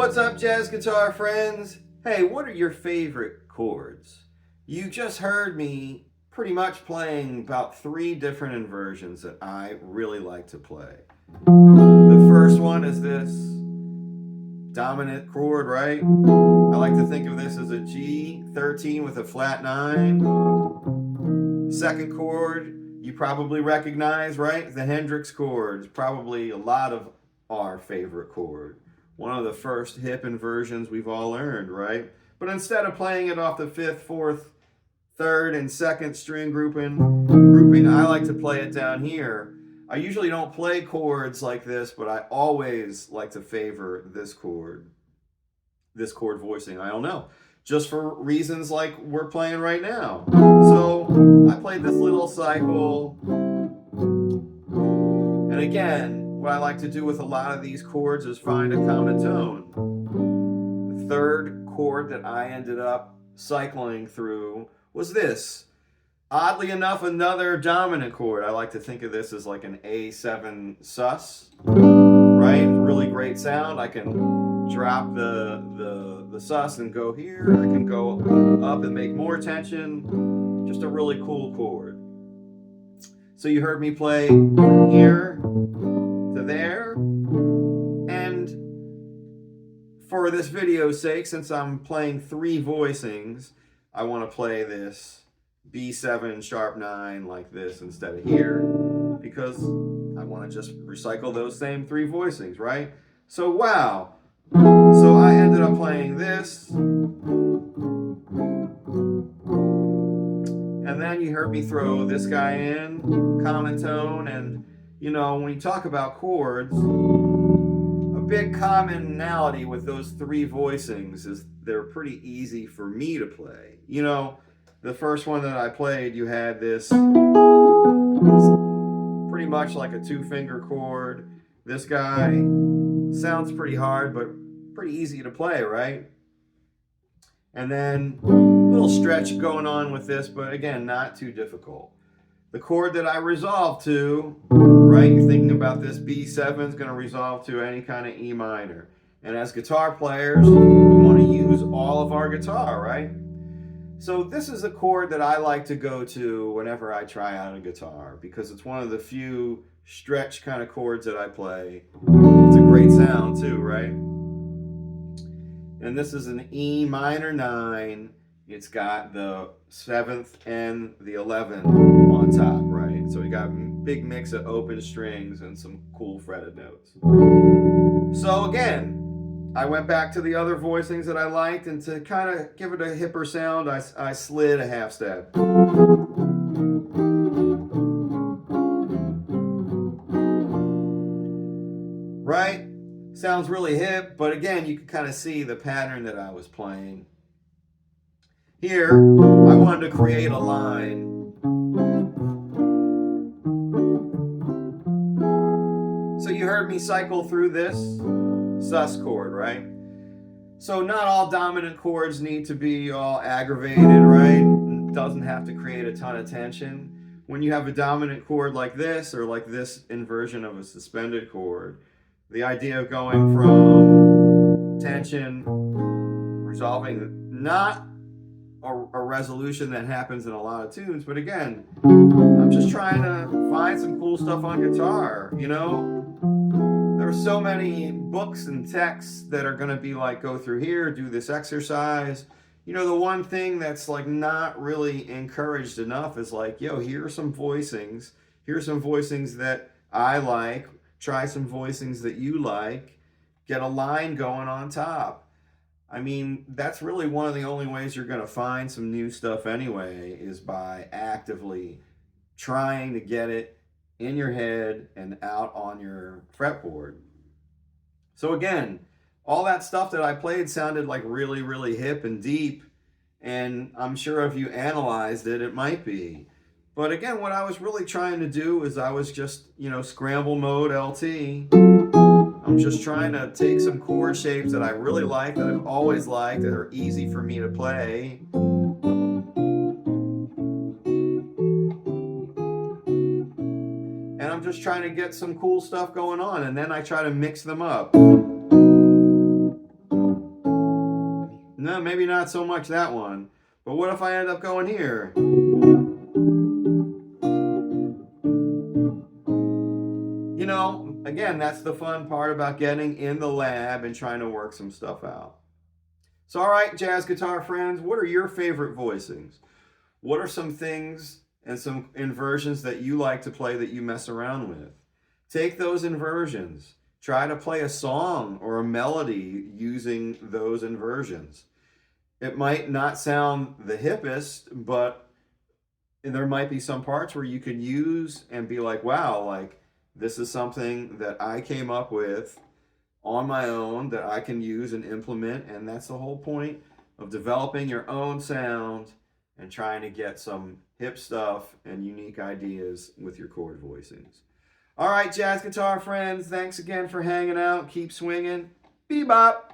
what's up, jazz guitar friends? Hey, what are your favorite chords? You just heard me pretty much playing about 3 different inversions that I really like to play. The first one is this dominant chord, right? I like to think of this as a G13 with a flat 9. Second chord, you probably recognize, right? The Hendrix chord is probably a lot of our favorite chord. One of the first hip inversions we've all learned, right? But instead of playing it off the 5th, 4th, 3rd, and 2nd string grouping, I like to play it down here. I usually don't play chords like this, but I always like to favor this chord voicing. I don't know, just for reasons like we're playing right now. So I played this little cycle, and again, what I like to do with a lot of these chords is find a common tone. The third chord that I ended up cycling through was this. Oddly enough, another dominant chord. I like to think of this as like an A7 sus, right? Really great sound. I can drop the sus and go here. I can go up and make more tension. Just a really cool chord. So you heard me play from here to there, and for this video's sake, since I'm playing 3 voicings, I want to play this B7 sharp 9 like this instead of here, because I want to just recycle those same 3 voicings, right? So wow, so I ended up playing this, and then you heard me throw this guy in, common tone. And you know, when you talk about chords, a big commonality with those 3 voicings is they're pretty easy for me to play. You know, the first one that I played, you had this pretty much like a 2-finger chord. This guy sounds pretty hard, but pretty easy to play, right? And then a little stretch going on with this, but again, not too difficult. The chord that I resolve to, right? You're thinking about this B7 is going to resolve to any kind of E minor. And as guitar players, we want to use all of our guitar, right? So this is a chord that I like to go to whenever I try out a guitar, because it's one of the few stretch kind of chords that I play. It's a great sound too, right? And this is an E minor 9. It's got the 7th and the 11th on top, right? So we got a big mix of open strings and some cool fretted notes. So again, I went back to the other voicings that I liked, and to kind of give it a hipper sound, I slid a half step. Right? Sounds really hip, but again, you can kind of see the pattern that I was playing. Here, I wanted to create a line. So you heard me cycle through this sus chord, right? So not all dominant chords need to be all aggravated, right? It doesn't have to create a ton of tension. When you have a dominant chord like this, or like this inversion of a suspended chord, the idea of going from tension, resolving, not a resolution that happens in a lot of tunes, but again, I'm just trying to find some cool stuff on guitar, you know? There are so many books and texts that are going to be like, go through here, do this exercise. You know, the one thing that's like not really encouraged enough is like, yo, here are some voicings. Here's some voicings that I like. Try some voicings that you like. Get a line going on top. I mean, that's really one of the only ways you're going to find some new stuff anyway, is by actively trying to get it in your head and out on your fretboard. So again, all that stuff that I played sounded like really, really hip and deep, and I'm sure if you analyzed it, it might be. But again, what I was really trying to do is I was just, you know, scramble mode LT. I'm just trying to take some chord shapes that I really like, that I've always liked, that are easy for me to play. And I'm just trying to get some cool stuff going on, and then I try to mix them up. No, maybe not so much that one. But what if I end up going here? You know, again, that's the fun part about getting in the lab and trying to work some stuff out. So, all right, jazz guitar friends, what are your favorite voicings? What are some things and some inversions that you like to play that you mess around with? Take those inversions. Try to play a song or a melody using those inversions. It might not sound the hippest, but there might be some parts where you can use and be like, wow, like this is something that I came up with on my own that I can use and implement. And that's the whole point of developing your own sound and trying to get some hip stuff and unique ideas with your chord voicings. All right, jazz guitar friends, thanks again for hanging out. Keep swinging. Bebop.